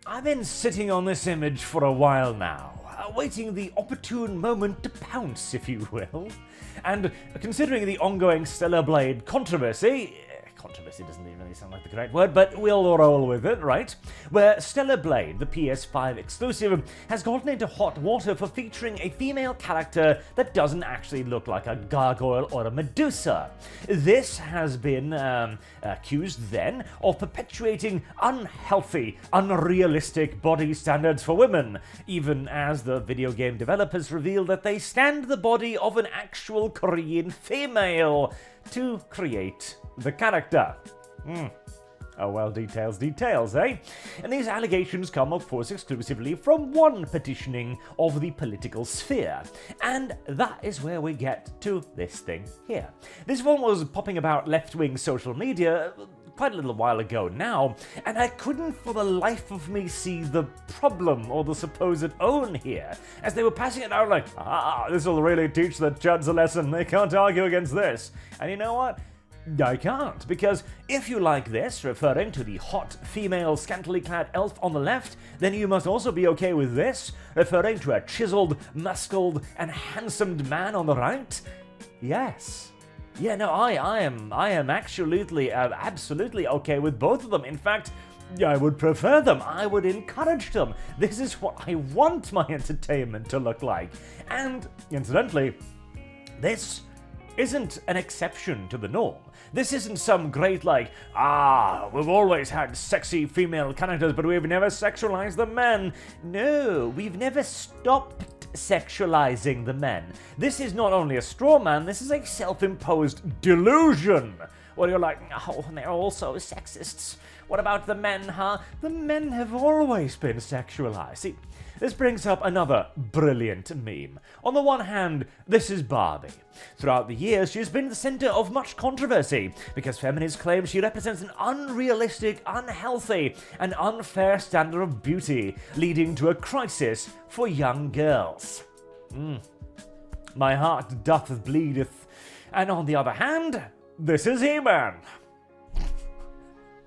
I've been sitting on this image for a while now, awaiting the opportune moment to pounce, if you will. And considering the ongoing Steller Blade controversy doesn't even really sound like the correct word, but we'll roll with it, right? Where Steller Blade, the PS5 exclusive, has gotten into hot water for featuring a female character that doesn't actually look like a gargoyle or a Medusa. This has been accused then of perpetuating unhealthy, unrealistic body standards for women, even as the video game developers revealed that they scanned the body of an actual Korean female to create the character. Oh well, details, eh? And these allegations come, of course, exclusively from one petitioning of the political sphere. And that is where we get to this thing here. This one was popping about left-wing social media quite a little while ago now, and I couldn't for the life of me see the problem or the supposed own here, as they were passing it out like, this will really teach the chuds a lesson, they can't argue against this. And you know what? I can't, because if you like this, referring to the hot, female, scantily clad elf on the left, then you must also be okay with this, referring to a chiseled, muscled, and handsomed man on the right? Yes. Yeah, no, I am absolutely okay with both of them. In fact, I would prefer them. I would encourage them. This is what I want my entertainment to look like. And, incidentally, this isn't an exception to the norm. This isn't some great, like, we've always had sexy female characters, but we've never sexualized the men. No, we've never stopped sexualizing the men. This is not only a straw man, this is a self-imposed delusion. Where you're like, they're also sexists. What about the men, huh? The men have always been sexualized. See, this brings up another brilliant meme. On the one hand, this is Barbie. Throughout the years, she's been the center of much controversy because feminists claim she represents an unrealistic, unhealthy, and unfair standard of beauty, leading to a crisis for young girls. My heart doth bleedeth. And on the other hand, this is He-Man.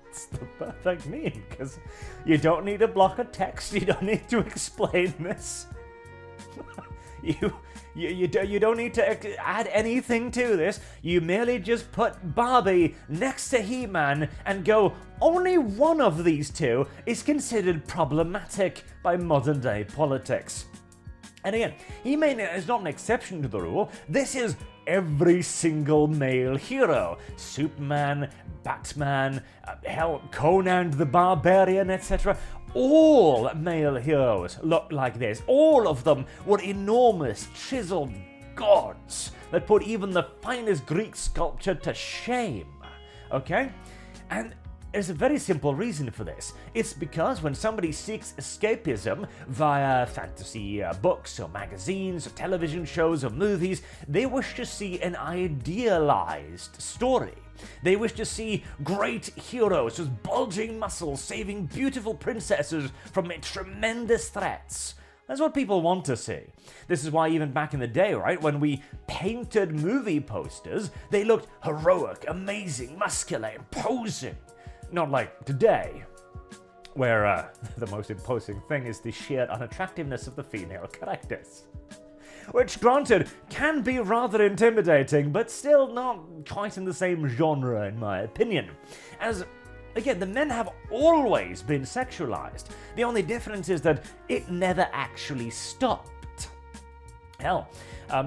It's the perfect meme, because you don't need a block of text, you don't need to explain this. You don't need to add anything to this. You merely just put Barbie next to He-Man and go, only one of these two is considered problematic by modern day politics. And again, He-Man is not an exception to the rule. This is every single male hero. Superman, Batman, hell, Conan the Barbarian, etc. All male heroes look like this. All of them were enormous, chiseled gods that put even the finest Greek sculpture to shame. Okay? And there's a very simple reason for this. It's because when somebody seeks escapism via fantasy books or magazines or television shows or movies, they wish to see an idealized story. They wish to see great heroes with bulging muscles saving beautiful princesses from tremendous threats. That's what people want to see. This is why even back in the day, right, when we painted movie posters, they looked heroic, amazing, muscular, imposing. Not like today, where the most imposing thing is the sheer unattractiveness of the female characters. Which, granted, can be rather intimidating, but still not quite in the same genre, in my opinion. As, again, the men have always been sexualized. The only difference is that it never actually stopped. Hell,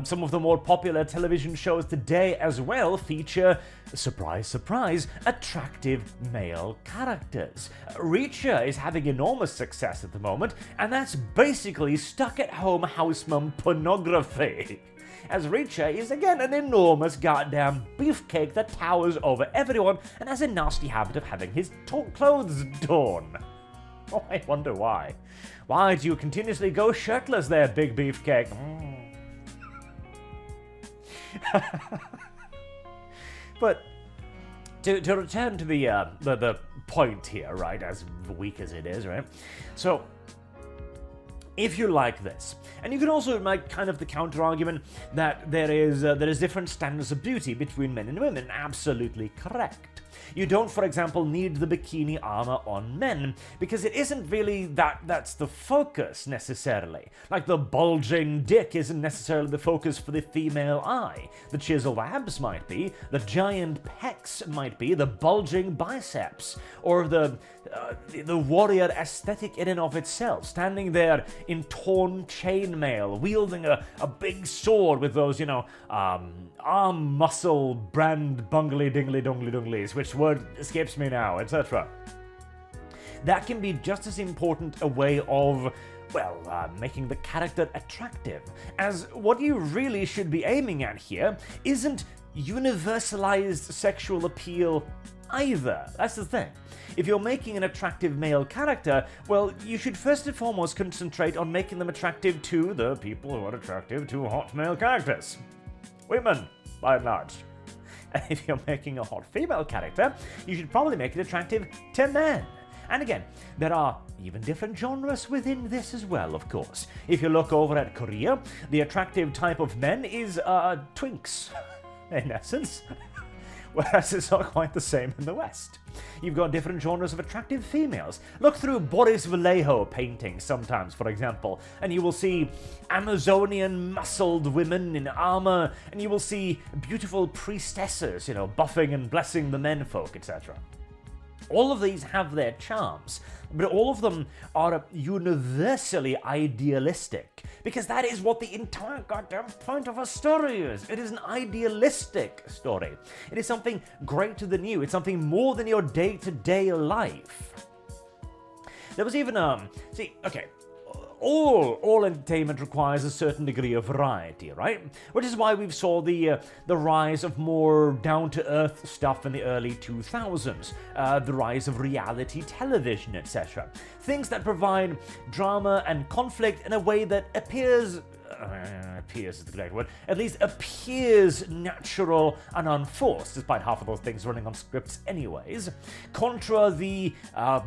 some of the more popular television shows today as well feature, surprise, surprise, attractive male characters. Reacher is having enormous success at the moment, and that's basically stuck-at-home house mum pornography. As Reacher is again an enormous goddamn beefcake that towers over everyone and has a nasty habit of having his clothes torn. Oh, I wonder why. Why do you continuously go shirtless there, big beefcake? But to return to the point here, right, as weak as it is, right? So, if you like this. And you can also make kind of the counter-argument that there is different standards of beauty between men and women. Absolutely correct. You don't, for example, need the bikini armor on men, because it isn't really that's the focus, necessarily. Like, the bulging dick isn't necessarily the focus for the female eye. The chiseled abs might be, the giant pecs might be, the bulging biceps, or the warrior aesthetic in and of itself, standing there in torn chainmail, wielding a big sword with those, arm muscle brand bungly dingly dongly dunglies, which word escapes me now, etc. That can be just as important a way of, making the character attractive, as what you really should be aiming at here isn't universalized sexual appeal either. That's the thing. If you're making an attractive male character, well, you should first and foremost concentrate on making them attractive to the people who are attractive to hot male characters. Women, by and large. And if you're making a hot female character, you should probably make it attractive to men. And again, there are even different genres within this as well, of course. If you look over at Korea, the attractive type of men is twinks, in essence. Whereas it's not quite the same in the West. You've got different genres of attractive females. Look through Boris Vallejo paintings sometimes, for example, and you will see Amazonian muscled women in armor, and you will see beautiful priestesses, buffing and blessing the menfolk, etc. All of these have their charms, but all of them are universally idealistic, because that is what the entire goddamn point of a story is. It is an idealistic story. It is something greater than you. It's something more than your day-to-day life. There was even, all entertainment requires a certain degree of variety, right? Which is why we saw the rise of more down-to-earth stuff in the early 2000s, the rise of reality television, etc. Things that provide drama and conflict in a way that appears is the correct word, at least appears natural and unforced, despite half of those things running on scripts anyways, contra the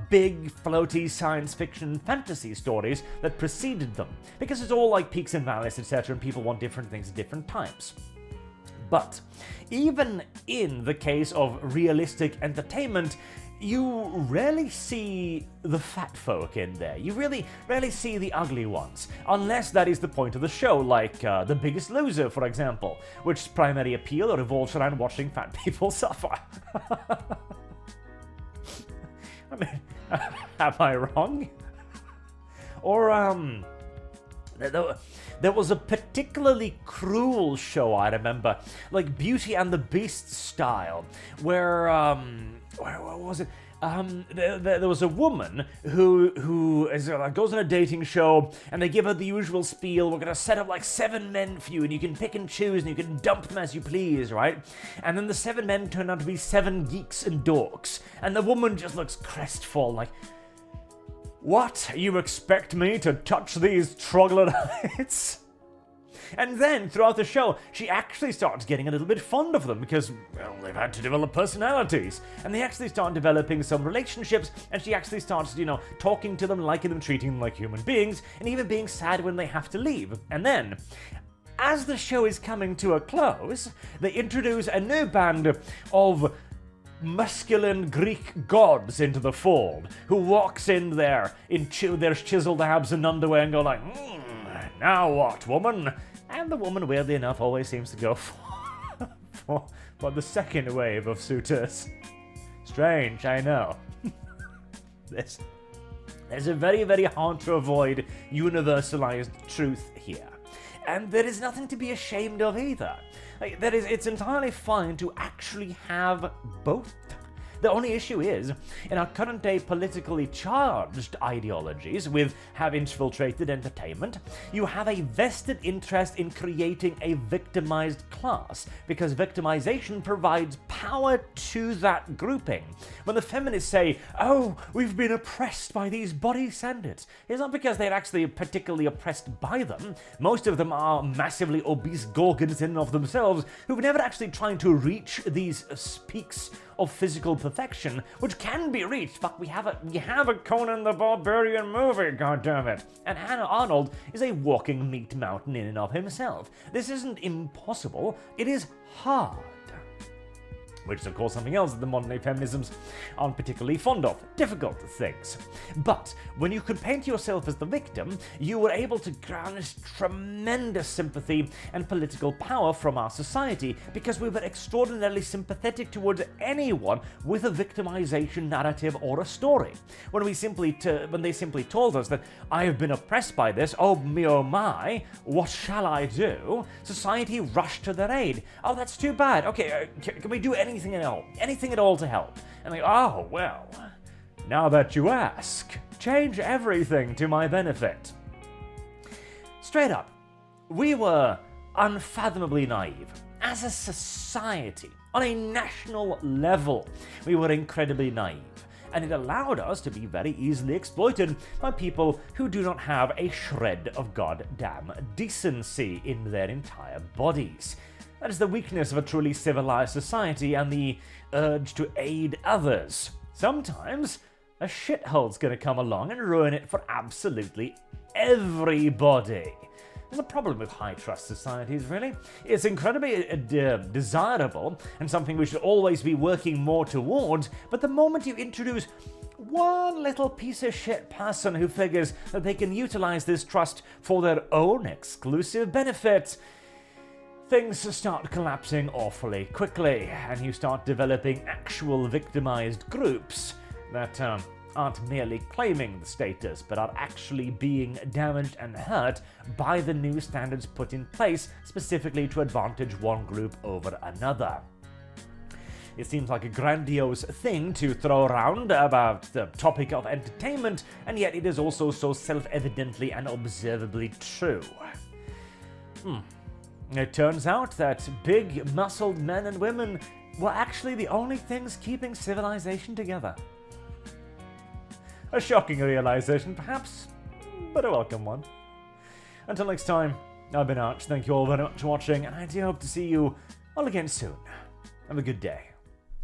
big, floaty science fiction fantasy stories that preceded them, because it's all like peaks and valleys, etc., and people want different things at different times. But even in the case of realistic entertainment, you rarely see the fat folk in there. You really rarely see the ugly ones, unless that is the point of the show, like The Biggest Loser, for example, which's primary appeal revolves around watching fat people suffer. I mean, am I wrong? Or, there was a particularly cruel show, I remember, like Beauty and the Beast style, where what was it? There was a woman who goes on a dating show, and they give her the usual spiel. We're going to set up like 7 men for you, and you can pick and choose, and you can dump them as you please, right? And then the 7 men turn out to be 7 geeks and dorks, and the woman just looks crestfallen, like, what? You expect me to touch these troglodytes? And then, throughout the show, she actually starts getting a little bit fond of them because, well, they've had to develop personalities. And they actually start developing some relationships, and she actually starts, talking to them, liking them, treating them like human beings, and even being sad when they have to leave. And then, as the show is coming to a close, they introduce a new band of masculine Greek gods into the fold, who walks in there in their chiseled abs and underwear and go like, now what, woman? And the woman, weirdly enough, always seems to go for the second wave of suitors. Strange, I know. There's a very, very hard to avoid universalized truth here. And there is nothing to be ashamed of either. It's entirely fine to actually have both. The only issue is, in our current day politically charged ideologies have infiltrated entertainment, you have a vested interest in creating a victimized class, because victimization provides power to that grouping. When the feminists say, oh, we've been oppressed by these body standards, it's not because they're actually particularly oppressed by them. Most of them are massively obese gorgons in and of themselves who've never actually tried to reach these peaks of physical perfection, which can be reached. Fuck, we have a Conan the Barbarian movie, goddammit. And Hannah Arnold is a walking meat mountain in and of himself. This isn't impossible, it is hard. Which is, of course, something else that the modern-day feminisms aren't particularly fond of. Difficult things. But when you could paint yourself as the victim, you were able to garnish tremendous sympathy and political power from our society because we were extraordinarily sympathetic towards anyone with a victimization narrative or a story. When they simply told us that I have been oppressed by this, oh me oh my, what shall I do? Society rushed to their aid. Oh, that's too bad. Okay, can we do anything at all to help? And like, oh, well, now that you ask, change everything to my benefit. Straight up, we were unfathomably naive. As a society, on a national level, we were incredibly naive. And it allowed us to be very easily exploited by people who do not have a shred of goddamn decency in their entire bodies. That is the weakness of a truly civilized society and the urge to aid others. Sometimes a shithole's gonna come along and ruin it for absolutely everybody. There's a problem with high-trust societies, really. It's incredibly desirable and something we should always be working more towards, but the moment you introduce one little piece of shit person who figures that they can utilize this trust for their own exclusive benefit, things start collapsing awfully quickly, and you start developing actual victimized groups that aren't merely claiming the status, but are actually being damaged and hurt by the new standards put in place specifically to advantage one group over another. It seems like a grandiose thing to throw around about the topic of entertainment, and yet it is also so self-evidently and observably true. It turns out that big, muscled men and women were actually the only things keeping civilization together. A shocking realization, perhaps, but a welcome one. Until next time, I've been Arch. Thank you all very much for watching, and I do hope to see you all again soon. Have a good day.